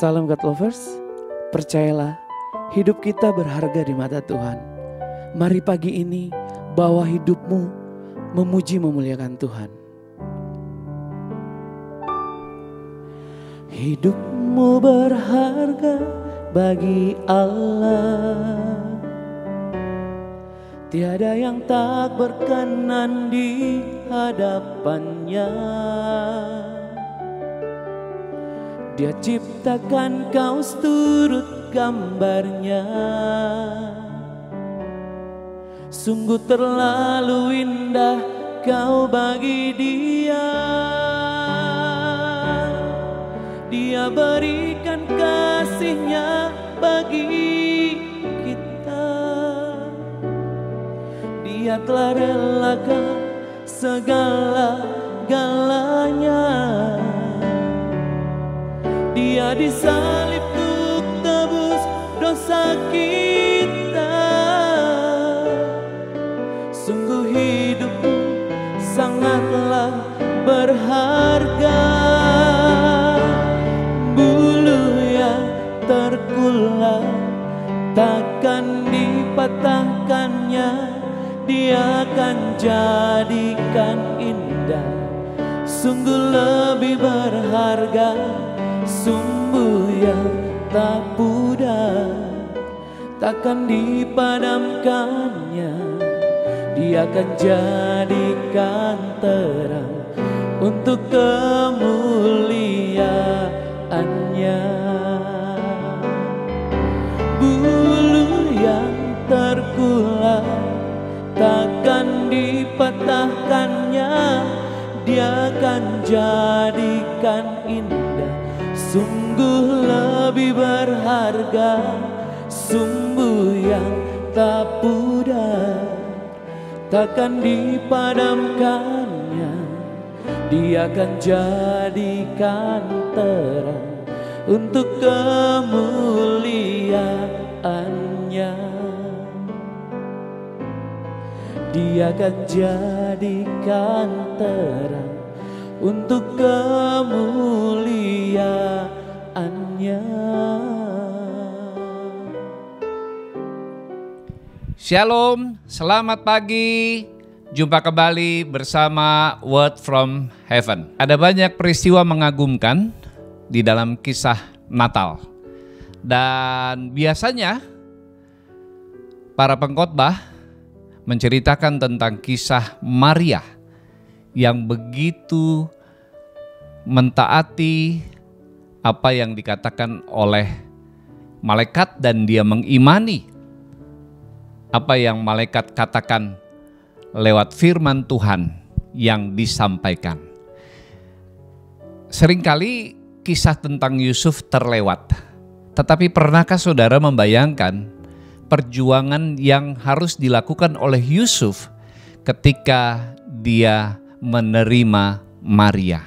Salam God Lovers, percayalah hidup kita berharga di mata Tuhan. Mari pagi ini bawa hidupmu memuji memuliakan Tuhan. Hidupmu berharga bagi Allah, tiada yang tak berkenan di hadapannya. Dia ciptakan kau seturut gambarnya. Sungguh terlalu indah kau bagi dia. Dia berikan kasihnya bagi kita. Dia telah relakan segala-galanya. Dia disalib untuk tebus dosa kita. Sungguh hidupmu sangatlah berharga. Bulu yang terkulai takkan dipatahkannya. Dia akan jadikan indah. Sungguh lebih berharga sumbu yang tak pudar, takkan dipadamkannya. Dia akan jadikan terang untuk kemuliaannya. Bulu yang terkulai takkan dipatahkannya. Dia akan jadikan indah. Sungguh lebih berharga sumbu yang tak pudar, takkan dipadamkannya. Dia akan jadikan terang untuk kemuliaannya. Dia akan jadikan terang untuk kemuliaannya. Shalom, selamat pagi. Jumpa kembali bersama Word from Heaven. Ada banyak peristiwa mengagumkan di dalam kisah Natal. Dan biasanya para pengkhotbah menceritakan tentang kisah Maria yang begitu mentaati apa yang dikatakan oleh malaikat dan dia mengimani apa yang malaikat katakan lewat firman Tuhan yang disampaikan. Seringkali kisah tentang Yusuf terlewat. Tetapi pernahkah saudara membayangkan perjuangan yang harus dilakukan oleh Yusuf ketika dia menerima Maria?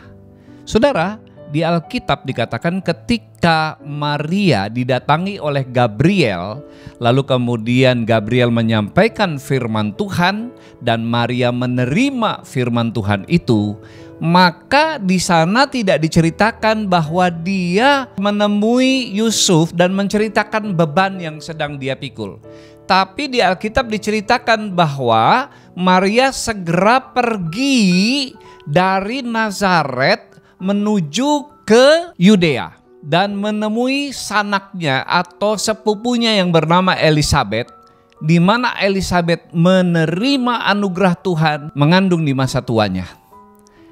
Saudara, di Alkitab dikatakan ketika Maria didatangi oleh Gabriel, lalu kemudian Gabriel menyampaikan firman Tuhan dan Maria menerima firman Tuhan itu, maka di sana tidak diceritakan bahwa dia menemui Yusuf dan menceritakan beban yang sedang dia pikul. Tapi di Alkitab diceritakan bahwa Maria segera pergi dari Nazaret menuju ke Yudea dan menemui sanaknya atau sepupunya yang bernama Elisabet, di mana Elisabet menerima anugerah Tuhan mengandung di masa tuanya.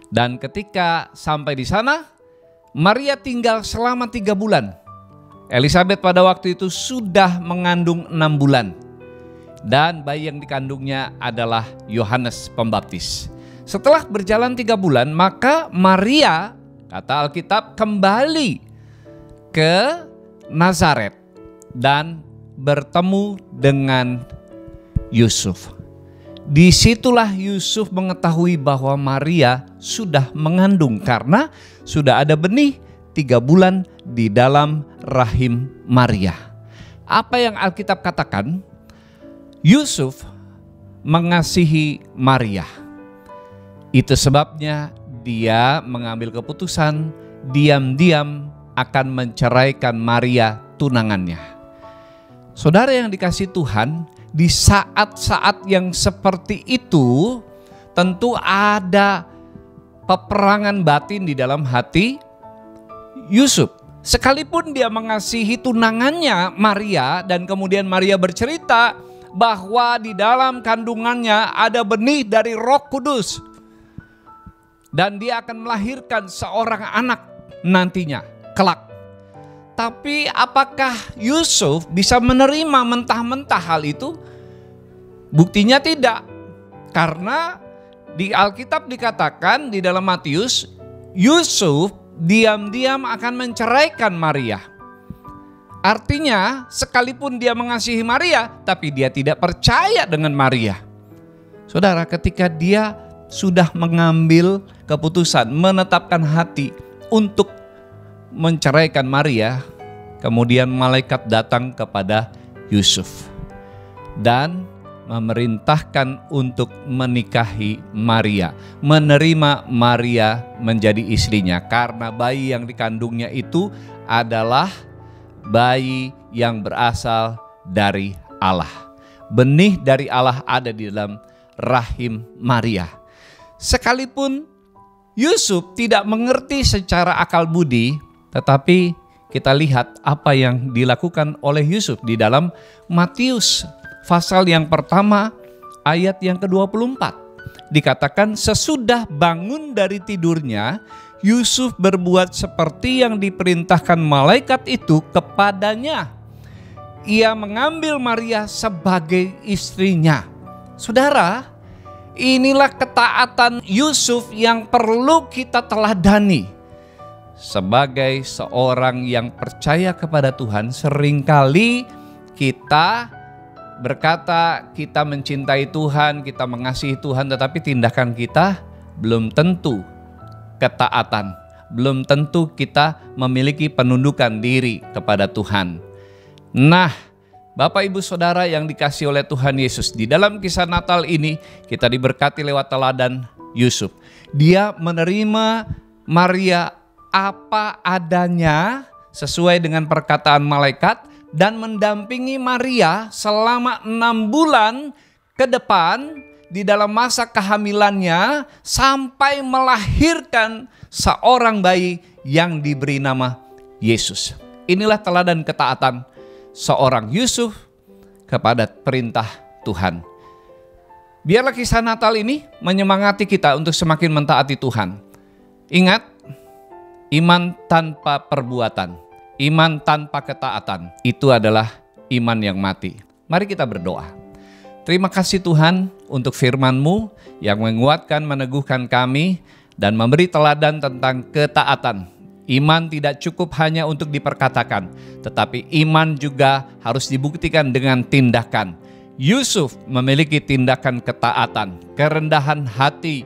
Dan ketika sampai di sana, Maria tinggal selama 3 bulan. Elisabet pada waktu itu sudah mengandung 6 bulan. Dan bayi yang dikandungnya adalah Yohanes Pembaptis. Setelah berjalan 3 bulan, maka Maria, kata Alkitab, kembali ke Nazaret dan bertemu dengan Yusuf. Disitulah Yusuf mengetahui bahwa Maria sudah mengandung karena sudah ada benih 3 bulan di dalam rahim Maria. Apa yang Alkitab katakan? Yusuf mengasihi Maria. Itu sebabnya dia mengambil keputusan diam-diam akan menceraikan Maria tunangannya. Saudara yang dikasihi Tuhan, di saat-saat yang seperti itu tentu ada peperangan batin di dalam hati Yusuf. Sekalipun dia mengasihi tunangannya Maria dan kemudian Maria bercerita bahwa di dalam kandungannya ada benih dari Roh Kudus dan dia akan melahirkan seorang anak nantinya kelak. Tapi apakah Yusuf bisa menerima mentah-mentah hal itu? Buktinya tidak. Karena di Alkitab dikatakan di dalam Matius, Yusuf diam-diam akan menceraikan Maria. Artinya sekalipun dia mengasihi Maria, tapi dia tidak percaya dengan Maria. Saudara, ketika dia sudah mengambil keputusan, menetapkan hati untuk menceraikan Maria, kemudian malaikat datang kepada Yusuf dan memerintahkan untuk menikahi Maria, menerima Maria menjadi istrinya karena bayi yang dikandungnya itu adalah bayi yang berasal dari Allah. Benih dari Allah ada di dalam rahim Maria. Sekalipun Yusuf tidak mengerti secara akal budi, tetapi kita lihat apa yang dilakukan oleh Yusuf di dalam Matius pasal yang pertama ayat yang ke-24. Dikatakan sesudah bangun dari tidurnya, Yusuf berbuat seperti yang diperintahkan malaikat itu kepadanya. Ia mengambil Maria sebagai istrinya. Saudara, inilah ketaatan Yusuf yang perlu kita teladani. Sebagai seorang yang percaya kepada Tuhan, seringkali kita berkata kita mencintai Tuhan, kita mengasihi Tuhan, tetapi tindakan kita belum tentu ketaatan, belum tentu kita memiliki penundukan diri kepada Tuhan. Nah, Bapak Ibu Saudara yang dikasihi oleh Tuhan Yesus, di dalam kisah Natal ini kita diberkati lewat teladan Yusuf. Dia menerima Maria apa adanya sesuai dengan perkataan malaikat, dan mendampingi Maria selama 6 bulan ke depan di dalam masa kehamilannya sampai melahirkan seorang bayi yang diberi nama Yesus. Inilah teladan ketaatan seorang Yusuf kepada perintah Tuhan. Biarlah kisah Natal ini menyemangati kita untuk semakin mentaati Tuhan. Ingat, iman tanpa perbuatan, iman tanpa ketaatan, itu adalah iman yang mati. Mari kita berdoa. Terima kasih Tuhan untuk firman-Mu yang menguatkan, meneguhkan kami, dan memberi teladan tentang ketaatan. Iman tidak cukup hanya untuk diperkatakan, tetapi iman juga harus dibuktikan dengan tindakan. Yusuf memiliki tindakan ketaatan, kerendahan hati,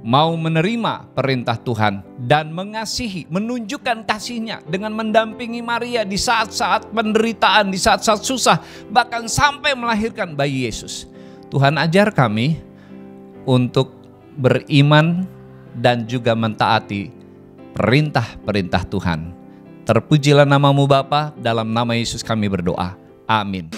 mau menerima perintah Tuhan dan mengasihi, menunjukkan kasihnya dengan mendampingi Maria di saat-saat penderitaan, di saat-saat susah, bahkan sampai melahirkan bayi Yesus. Tuhan ajar kami untuk beriman dan juga mentaati perintah-perintah Tuhan. Terpujilah nama-Mu Bapa, dalam nama Yesus kami berdoa. Amin.